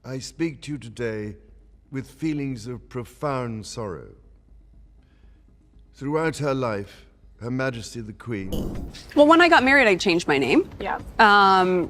I speak to you today with feelings of profound sorrow. Throughout her life, Her Majesty the Queen. Well, when I got married, I changed my name. Yeah.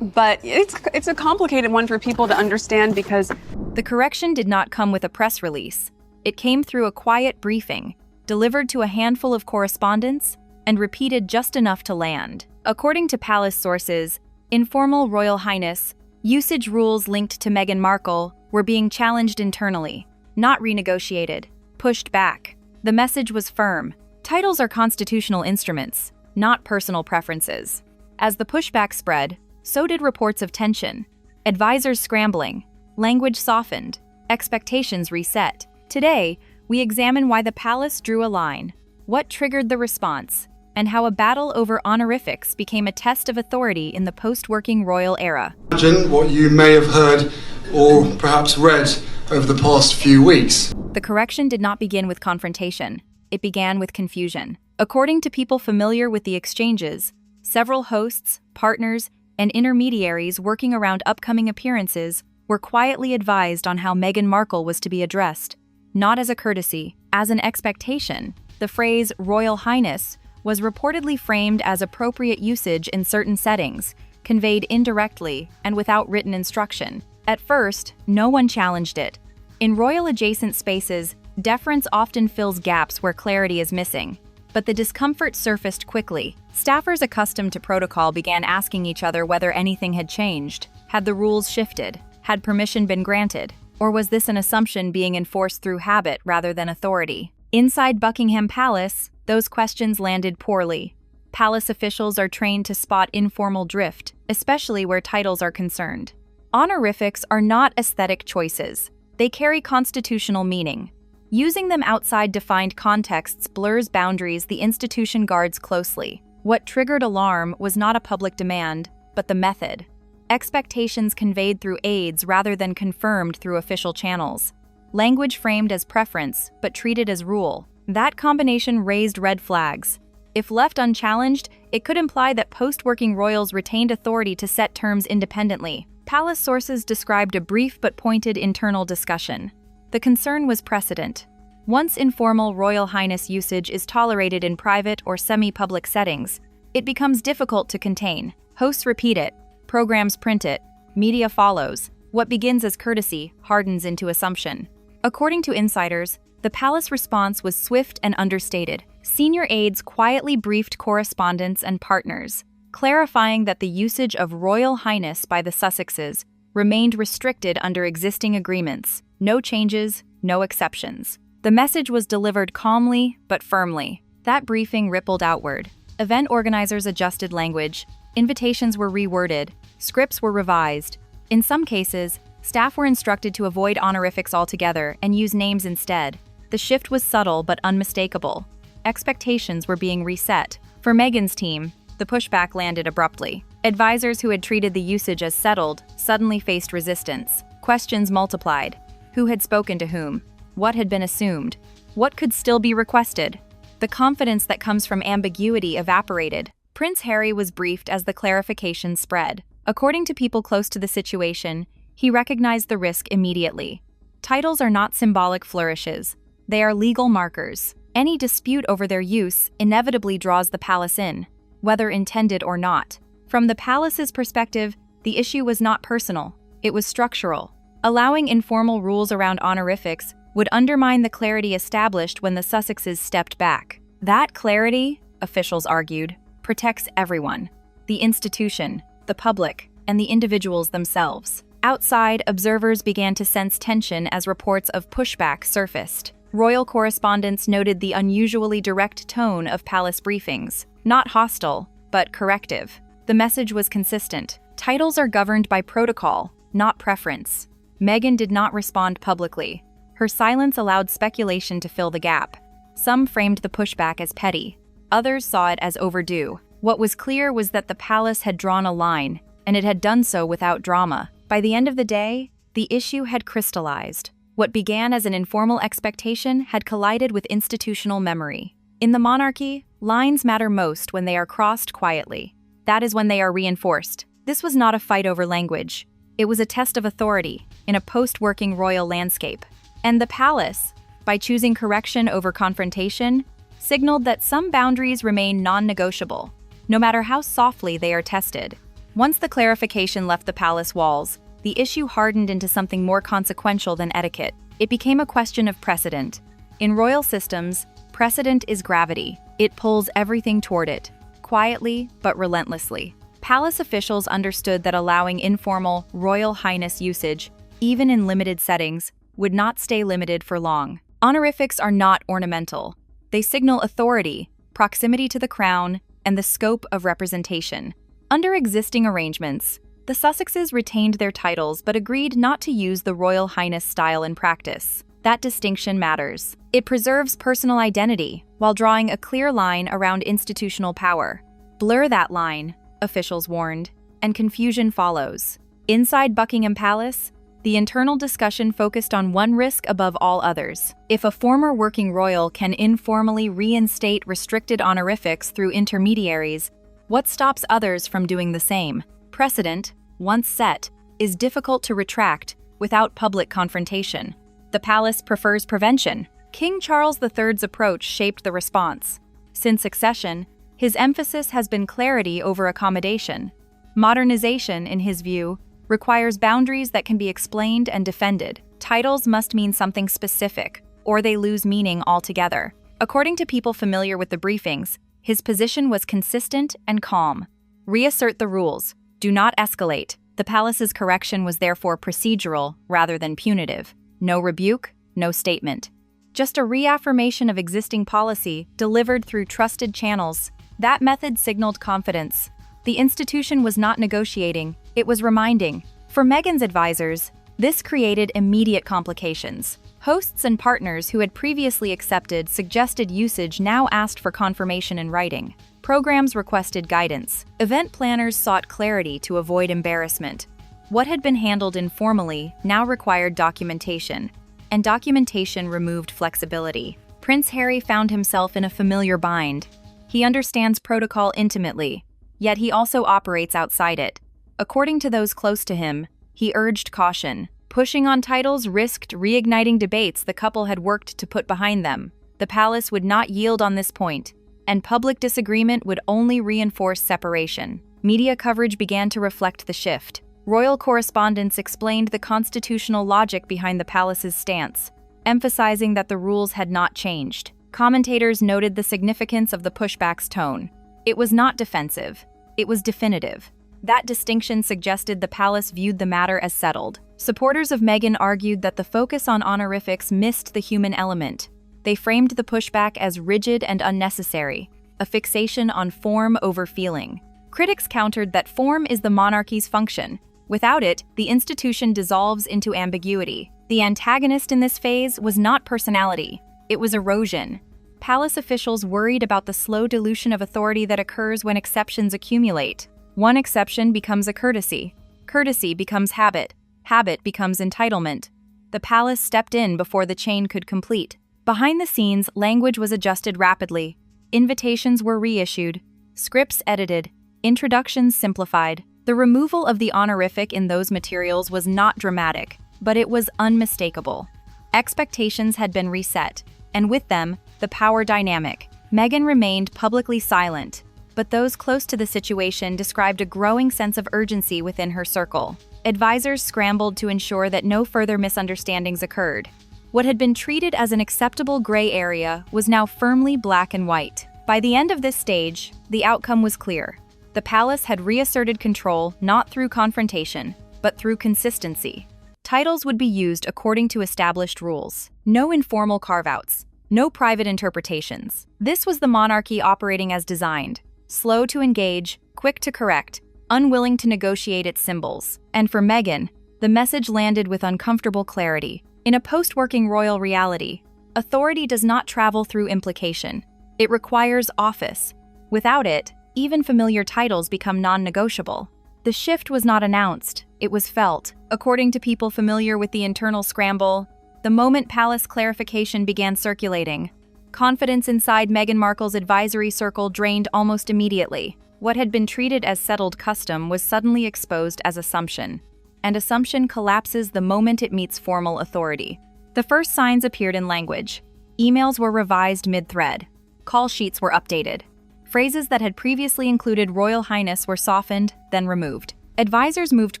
But it's a complicated one for people to understand because The correction did not come with a press release. It came through a quiet briefing, delivered to a handful of correspondents, and repeated just enough to land. According to palace sources, informal Royal Highness, usage rules linked to Meghan Markle were being challenged internally, not renegotiated, pushed back. The message was firm. Titles are constitutional instruments, not personal preferences. As the pushback spread, so did reports of tension. Advisors scrambling, language softened, expectations reset. Today, we examine why the palace drew a line, what triggered the response, and how a battle over honorifics became a test of authority in the post-working royal era. Imagine what you may have heard or perhaps read over the past few weeks. The correction did not begin with confrontation. It began with confusion. According to people familiar with the exchanges, several hosts, partners, and intermediaries working around upcoming appearances were quietly advised on how Meghan Markle was to be addressed, not as a courtesy, as an expectation. The phrase Royal Highness was reportedly framed as appropriate usage in certain settings, conveyed indirectly and without written instruction. At first, no one challenged it. In royal-adjacent spaces, deference often fills gaps where clarity is missing. But the discomfort surfaced quickly. Staffers accustomed to protocol began asking each other whether anything had changed. Had the rules shifted? Had permission been granted? Or was this an assumption being enforced through habit rather than authority? Inside Buckingham Palace, those questions landed poorly. Palace officials are trained to spot informal drift, especially where titles are concerned. Honorifics are not aesthetic choices. They carry constitutional meaning. Using them outside defined contexts blurs boundaries the institution guards closely. What triggered alarm was not a public demand, but the method. Expectations conveyed through aides rather than confirmed through official channels. Language framed as preference, but treated as rule. That combination raised red flags. If left unchallenged, it could imply that post-working royals retained authority to set terms independently. Palace sources described a brief but pointed internal discussion. The concern was precedent. Once informal Royal Highness usage is tolerated in private or semi-public settings, it becomes difficult to contain. Hosts repeat it, programs print it, media follows. What begins as courtesy hardens into assumption. According to insiders, the palace response was swift and understated. Senior aides quietly briefed correspondents and partners, clarifying that the usage of Royal Highness by the Sussexes remained restricted under existing agreements. No changes, no exceptions. The message was delivered calmly but firmly. That briefing rippled outward. Event organizers adjusted language, invitations were reworded, scripts were revised. In some cases, staff were instructed to avoid honorifics altogether and use names instead. The shift was subtle but unmistakable. Expectations were being reset. For Meghan's team, the pushback landed abruptly. Advisors who had treated the usage as settled suddenly faced resistance. Questions multiplied. Who had spoken to whom? What had been assumed? What could still be requested? The confidence that comes from ambiguity evaporated. Prince Harry was briefed as the clarification spread. According to people close to the situation, he recognized the risk immediately. Titles are not symbolic flourishes. They are legal markers. Any dispute over their use inevitably draws the palace in, whether intended or not. From the palace's perspective, the issue was not personal, it was structural. Allowing informal rules around honorifics would undermine the clarity established when the Sussexes stepped back. That clarity, officials argued, protects everyone: the institution, the public, and the individuals themselves. Outside, observers began to sense tension as reports of pushback surfaced. Royal correspondents noted the unusually direct tone of palace briefings. Not hostile, but corrective. The message was consistent. Titles are governed by protocol, not preference. Meghan did not respond publicly. Her silence allowed speculation to fill the gap. Some framed the pushback as petty. Others saw it as overdue. What was clear was that the palace had drawn a line, and it had done so without drama. By the end of the day, the issue had crystallized. What began as an informal expectation had collided with institutional memory. In the monarchy, lines matter most when they are crossed quietly. That is when they are reinforced. This was not a fight over language. It was a test of authority in a post-working royal landscape. And the palace, by choosing correction over confrontation, signaled that some boundaries remain non-negotiable, no matter how softly they are tested. Once the clarification left the palace walls, the issue hardened into something more consequential than etiquette. It became a question of precedent. In royal systems, precedent is gravity. It pulls everything toward it, quietly but relentlessly. Palace officials understood that allowing informal Royal Highness usage, even in limited settings, would not stay limited for long. Honorifics are not ornamental. They signal authority, proximity to the crown, and the scope of representation. Under existing arrangements, the Sussexes retained their titles but agreed not to use the Royal Highness style in practice. That distinction matters. It preserves personal identity while drawing a clear line around institutional power. Blur that line, officials warned, and confusion follows. Inside Buckingham Palace, the internal discussion focused on one risk above all others. If a former working royal can informally reinstate restricted honorifics through intermediaries, what stops others from doing the same? Precedent, once set, is difficult to retract without public confrontation. The palace prefers prevention. King Charles III's approach shaped the response. Since succession, his emphasis has been clarity over accommodation. Modernization, in his view, requires boundaries that can be explained and defended. Titles must mean something specific, or they lose meaning altogether. According to people familiar with the briefings, his position was consistent and calm. Reassert the rules. Do not escalate. The palace's correction was therefore procedural rather than punitive. No rebuke, no statement. Just a reaffirmation of existing policy delivered through trusted channels. That method signaled confidence. The institution was not negotiating, it was reminding. For Meghan's advisors, this created immediate complications. Hosts and partners who had previously accepted suggested usage now asked for confirmation in writing. Programs requested guidance. Event planners sought clarity to avoid embarrassment. What had been handled informally now required documentation, and documentation removed flexibility. Prince Harry found himself in a familiar bind. He understands protocol intimately, yet he also operates outside it. According to those close to him, he urged caution. Pushing on titles risked reigniting debates the couple had worked to put behind them. The palace would not yield on this point, and public disagreement would only reinforce separation. Media coverage began to reflect the shift. Royal correspondents explained the constitutional logic behind the palace's stance, emphasizing that the rules had not changed. Commentators noted the significance of the pushback's tone. It was not defensive, it was definitive. That distinction suggested the palace viewed the matter as settled. Supporters of Meghan argued that the focus on honorifics missed the human element. They framed the pushback as rigid and unnecessary, a fixation on form over feeling. Critics countered that form is the monarchy's function. Without it, the institution dissolves into ambiguity. The antagonist in this phase was not personality, it was erosion. Palace officials worried about the slow dilution of authority that occurs when exceptions accumulate. One exception becomes a courtesy. Courtesy becomes habit. Habit becomes entitlement. The palace stepped in before the chain could complete. Behind the scenes, language was adjusted rapidly. Invitations were reissued, scripts edited, introductions simplified. The removal of the honorific in those materials was not dramatic, but it was unmistakable. Expectations had been reset, and with them, the power dynamic. Meghan remained publicly silent, but those close to the situation described a growing sense of urgency within her circle. Advisors scrambled to ensure that no further misunderstandings occurred. What had been treated as an acceptable gray area was now firmly black and white. By the end of this stage, the outcome was clear. The palace had reasserted control not through confrontation, but through consistency. Titles would be used according to established rules. No informal carve-outs, no private interpretations. This was the monarchy operating as designed, slow to engage, quick to correct, unwilling to negotiate its symbols. And for Meghan, the message landed with uncomfortable clarity. In a post-working royal reality, authority does not travel through implication. It requires office. Without it, even familiar titles become non-negotiable. The shift was not announced, it was felt. According to people familiar with the internal scramble, the moment palace clarification began circulating, confidence inside Meghan Markle's advisory circle drained almost immediately. What had been treated as settled custom was suddenly exposed as assumption. and assumption collapses the moment it meets formal authority. The first signs appeared in language. Emails were revised mid-thread. Call sheets were updated. Phrases that had previously included Royal Highness were softened, then removed. Advisors moved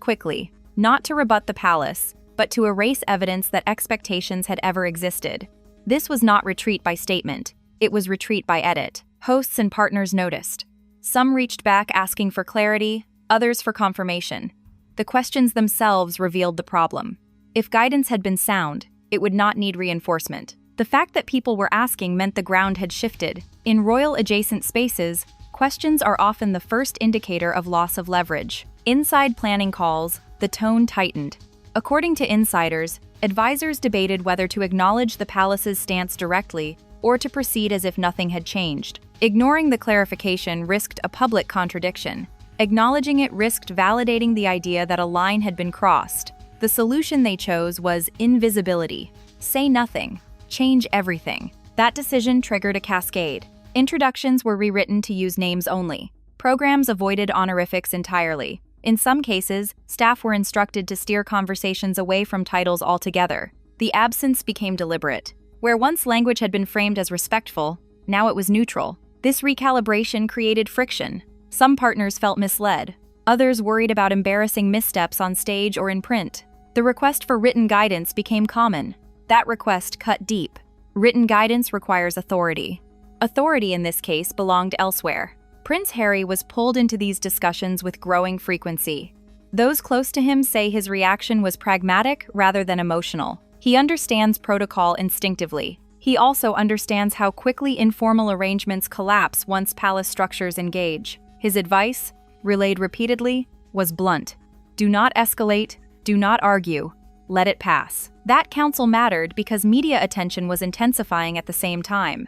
quickly, not to rebut the palace, but to erase evidence that expectations had ever existed. This was not retreat by statement. It was retreat by edit. Hosts and partners noticed. Some reached back asking for clarity, others for confirmation. The questions themselves revealed the problem. If guidance had been sound, it would not need reinforcement. The fact that people were asking meant the ground had shifted. In royal-adjacent spaces, questions are often the first indicator of loss of leverage. Inside planning calls, the tone tightened. According to insiders, advisors debated whether to acknowledge the palace's stance directly or to proceed as if nothing had changed. Ignoring the clarification risked a public contradiction. Acknowledging it risked validating the idea that a line had been crossed. The solution they chose was invisibility. Say nothing. Change everything. That decision triggered a cascade. Introductions were rewritten to use names only. Programs avoided honorifics entirely. In some cases, staff were instructed to steer conversations away from titles altogether. The absence became deliberate. Where once language had been framed as respectful, now it was neutral. This recalibration created friction. Some partners felt misled. Others worried about embarrassing missteps on stage or in print. The request for written guidance became common. That request cut deep. Written guidance requires authority. Authority in this case belonged elsewhere. Prince Harry was pulled into these discussions with growing frequency. Those close to him say his reaction was pragmatic rather than emotional. He understands protocol instinctively. He also understands how quickly informal arrangements collapse once palace structures engage. His advice, relayed repeatedly, was blunt. Do not escalate, do not argue, let it pass. That counsel mattered because media attention was intensifying at the same time.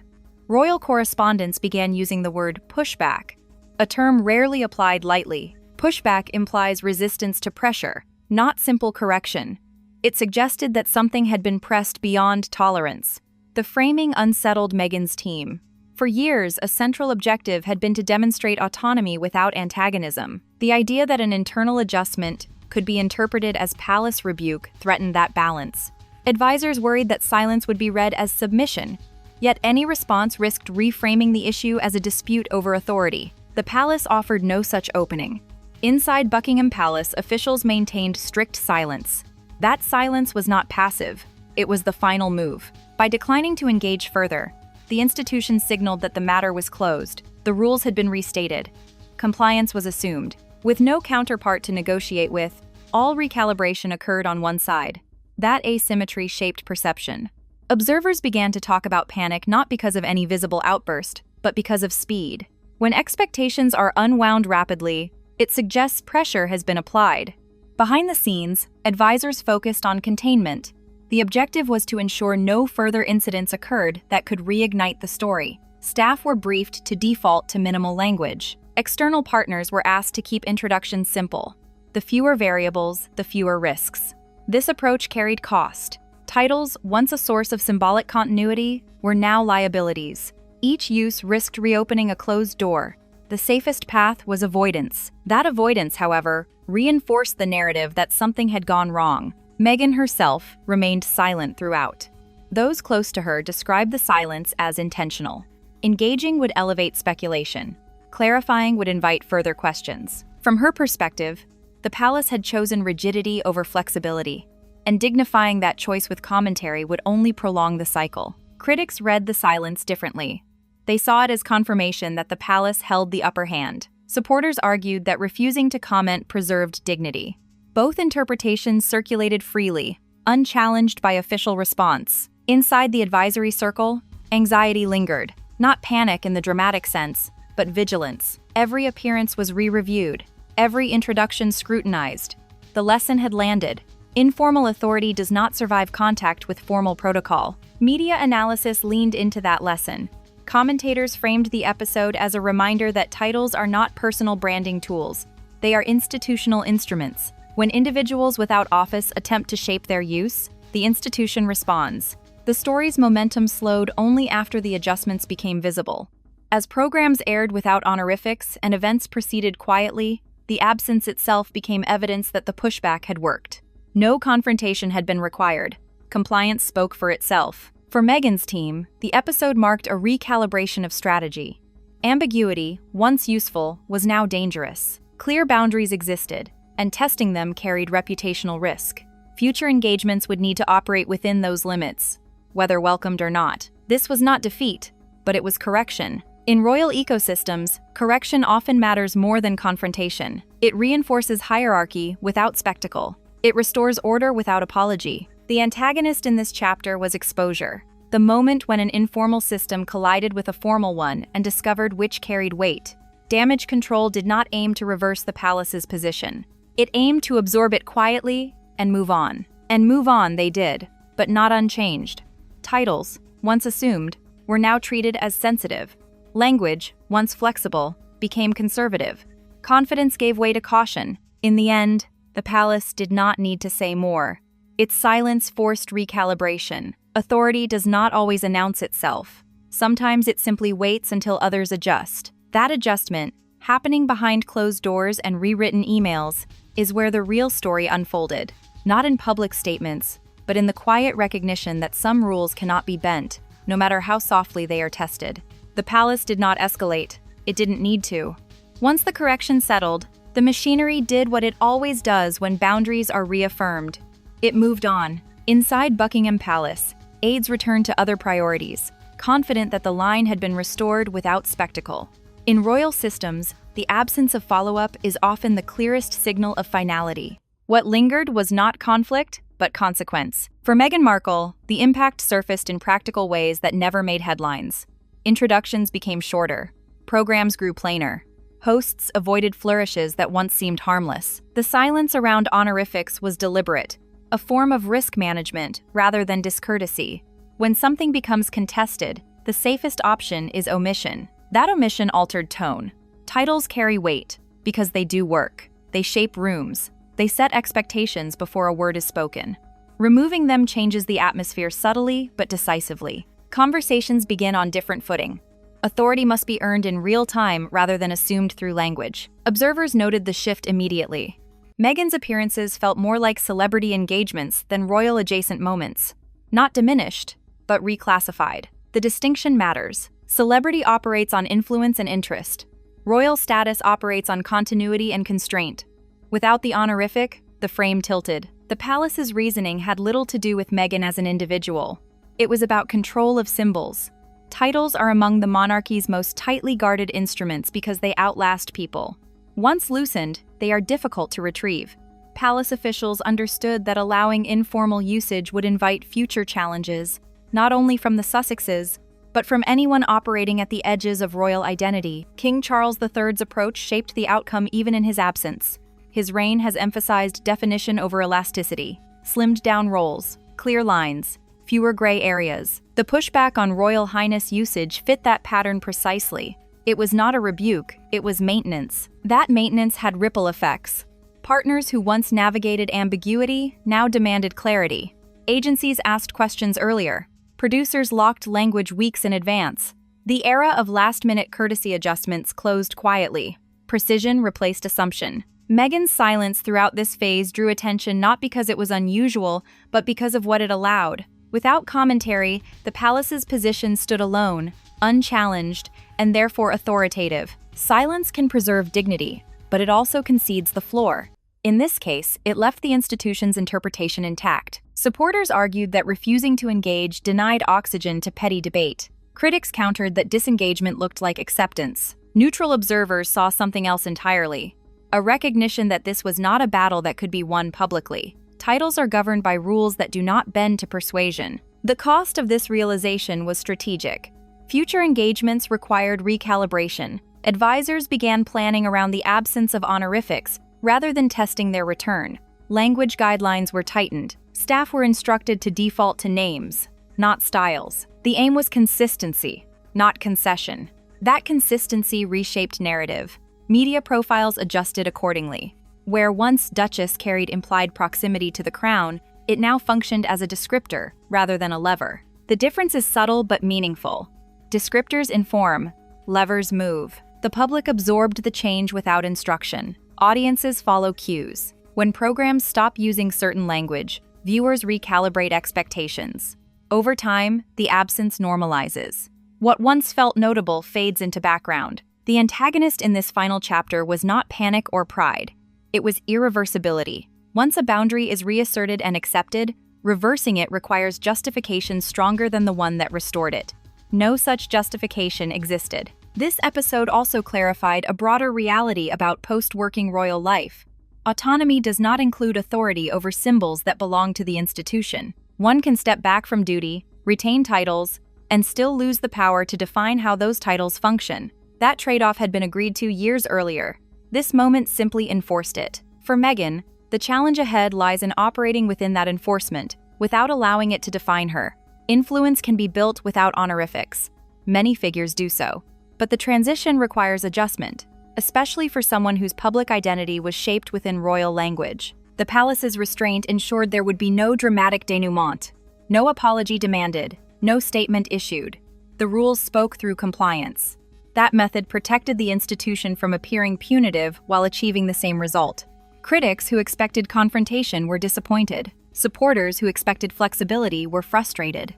Royal correspondents began using the word pushback, a term rarely applied lightly. Pushback implies resistance to pressure, not simple correction. It suggested that something had been pressed beyond tolerance. The framing unsettled Meghan's team. For years, a central objective had been to demonstrate autonomy without antagonism. The idea that an internal adjustment could be interpreted as palace rebuke threatened that balance. Advisors worried that silence would be read as submission, yet any response risked reframing the issue as a dispute over authority. The palace offered no such opening. Inside Buckingham Palace, officials maintained strict silence. That silence was not passive, it was the final move. By declining to engage further, the institution signaled that the matter was closed. The rules had been restated. Compliance was assumed. With no counterpart to negotiate with, all recalibration occurred on one side. That asymmetry shaped perception. Observers began to talk about panic not because of any visible outburst, but because of speed. When expectations are unwound rapidly, it suggests pressure has been applied. Behind the scenes, advisors focused on containment. The objective was to ensure no further incidents occurred that could reignite the story. Staff were briefed to default to minimal language. External partners were asked to keep introductions simple. The fewer variables, the fewer risks. This approach carried cost. Titles, once a source of symbolic continuity, were now liabilities. Each use risked reopening a closed door. The safest path was avoidance. That avoidance, however, reinforced the narrative that something had gone wrong. Meghan herself remained silent throughout. Those close to her described the silence as intentional. Engaging would elevate speculation. Clarifying would invite further questions. From her perspective, the palace had chosen rigidity over flexibility, and dignifying that choice with commentary would only prolong the cycle. Critics read the silence differently. They saw it as confirmation that the palace held the upper hand. Supporters argued that refusing to comment preserved dignity. Both interpretations circulated freely, unchallenged by official response. Inside the advisory circle, anxiety lingered. Not panic in the dramatic sense, but vigilance. Every appearance was re-reviewed, every introduction scrutinized. The lesson had landed. Informal authority does not survive contact with formal protocol. Media analysis leaned into that lesson. Commentators framed the episode as a reminder that titles are not personal branding tools. They are institutional instruments. When individuals without office attempt to shape their use, the institution responds. The story's momentum slowed only after the adjustments became visible. As programs aired without honorifics and events proceeded quietly, the absence itself became evidence that the pushback had worked. No confrontation had been required. Compliance spoke for itself. For Meghan's team, the episode marked a recalibration of strategy. Ambiguity, once useful, was now dangerous. Clear boundaries existed, and testing them carried reputational risk. Future engagements would need to operate within those limits, whether welcomed or not. This was not defeat, but it was correction. In royal ecosystems, correction often matters more than confrontation. It reinforces hierarchy without spectacle. It restores order without apology. The antagonist in this chapter was exposure, the moment when an informal system collided with a formal one and discovered which carried weight. Damage control did not aim to reverse the palace's position. It aimed to absorb it quietly and move on. And move on they did, but not unchanged. Titles, once assumed, were now treated as sensitive. Language, once flexible, became conservative. Confidence gave way to caution. In the end, the palace did not need to say more. Its silence forced recalibration. Authority does not always announce itself. Sometimes it simply waits until others adjust. That adjustment, happening behind closed doors and rewritten emails, is where the real story unfolded. Not in public statements, but in the quiet recognition that some rules cannot be bent, no matter how softly they are tested. The palace did not escalate. It didn't need to. Once the correction settled, the machinery did what it always does when boundaries are reaffirmed. It moved on. Inside Buckingham Palace, aides returned to other priorities, confident that the line had been restored without spectacle. In royal systems, the absence of follow-up is often the clearest signal of finality. What lingered was not conflict, but consequence. For Meghan Markle, the impact surfaced in practical ways that never made headlines. Introductions became shorter. Programs grew plainer. Hosts avoided flourishes that once seemed harmless. The silence around honorifics was deliberate, a form of risk management rather than discourtesy. When something becomes contested, the safest option is omission. That omission altered tone. Titles carry weight because they do work. They shape rooms. They set expectations before a word is spoken. Removing them changes the atmosphere subtly but decisively. Conversations begin on different footing. Authority must be earned in real time rather than assumed through language. Observers noted the shift immediately. Meghan's appearances felt more like celebrity engagements than royal-adjacent moments. Not diminished, but reclassified. The distinction matters. Celebrity operates on influence and interest. Royal status operates on continuity and constraint. Without the honorific, the frame tilted. The palace's reasoning had little to do with Meghan as an individual. It was about control of symbols. Titles are among the monarchy's most tightly guarded instruments because they outlast people. Once loosened, they are difficult to retrieve. Palace officials understood that allowing informal usage would invite future challenges, not only from the Sussexes, but from anyone operating at the edges of royal identity. King Charles III's approach shaped the outcome even in his absence. His reign has emphasized definition over elasticity, slimmed down roles, clear lines, fewer gray areas. The pushback on Royal Highness usage fit that pattern precisely. It was not a rebuke, it was maintenance. That maintenance had ripple effects. Partners who once navigated ambiguity now demanded clarity. Agencies asked questions earlier. Producers locked language weeks in advance. The era of last-minute courtesy adjustments closed quietly. Precision replaced assumption. Meghan's silence throughout this phase drew attention not because it was unusual, but because of what it allowed. Without commentary, the palace's position stood alone, unchallenged, and therefore authoritative. Silence can preserve dignity, but it also concedes the floor. In this case, it left the institution's interpretation intact. Supporters argued that refusing to engage denied oxygen to petty debate. Critics countered that disengagement looked like acceptance. Neutral observers saw something else entirely, a recognition that this was not a battle that could be won publicly. Titles are governed by rules that do not bend to persuasion. The cost of this realization was strategic. Future engagements required recalibration. Advisors began planning around the absence of honorifics rather than testing their return. Language guidelines were tightened. Staff were instructed to default to names, not styles. The aim was consistency, not concession. That consistency reshaped narrative. Media profiles adjusted accordingly. Where once Duchess carried implied proximity to the crown, it now functioned as a descriptor rather than a lever. The difference is subtle but meaningful. Descriptors inform, levers move. The public absorbed the change without instruction. Audiences follow cues. When programs stop using certain language, viewers recalibrate expectations. Over time, the absence normalizes. What once felt notable fades into background. The antagonist in this final chapter was not panic or pride. It was irreversibility. Once a boundary is reasserted and accepted, reversing it requires justification stronger than the one that restored it. No such justification existed. This episode also clarified a broader reality about post-working royal life. Autonomy does not include authority over symbols that belong to the institution. One can step back from duty, retain titles, and still lose the power to define how those titles function. That trade-off had been agreed to years earlier. This moment simply enforced it. For Meghan, the challenge ahead lies in operating within that enforcement, without allowing it to define her. Influence can be built without honorifics. Many figures do so. But the transition requires adjustment, especially for someone whose public identity was shaped within royal language. The palace's restraint ensured there would be no dramatic denouement, no apology demanded, no statement issued. The rules spoke through compliance. That method protected the institution from appearing punitive while achieving the same result. Critics who expected confrontation were disappointed. Supporters who expected flexibility were frustrated.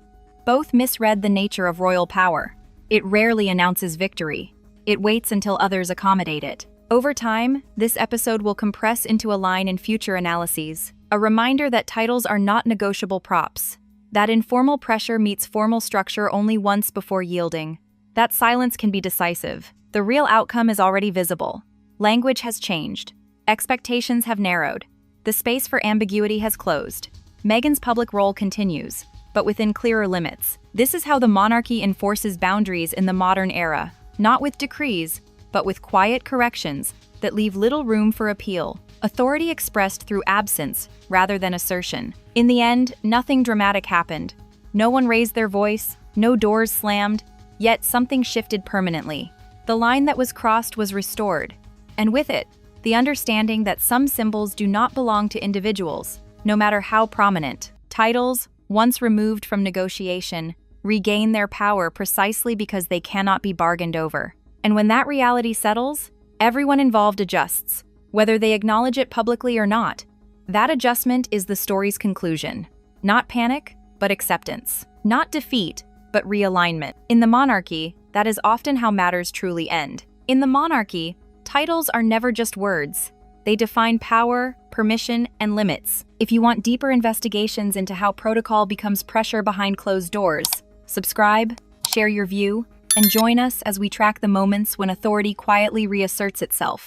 Both misread the nature of royal power. It rarely announces victory. It waits until others accommodate it. Over time, this episode will compress into a line in future analyses, a reminder that titles are not negotiable props, that informal pressure meets formal structure only once before yielding, that silence can be decisive. The real outcome is already visible. Language has changed. Expectations have narrowed. The space for ambiguity has closed. Meghan's public role continues, but within clearer limits. This is how the monarchy enforces boundaries in the modern era, not with decrees, but with quiet corrections that leave little room for appeal. Authority expressed through absence rather than assertion. In the end, nothing dramatic happened. No one raised their voice, no doors slammed, yet something shifted permanently. The line that was crossed was restored, and with it, the understanding that some symbols do not belong to individuals, no matter how prominent. Titles, once removed from negotiation, regain their power precisely because they cannot be bargained over. And when that reality settles, everyone involved adjusts, whether they acknowledge it publicly or not. That adjustment is the story's conclusion. Not panic, but acceptance. Not defeat, but realignment. In the monarchy, that is often how matters truly end. In the monarchy, titles are never just words. They define power, permission, and limits. If you want deeper investigations into how protocol becomes pressure behind closed doors, subscribe, share your view, and join us as we track the moments when authority quietly reasserts itself.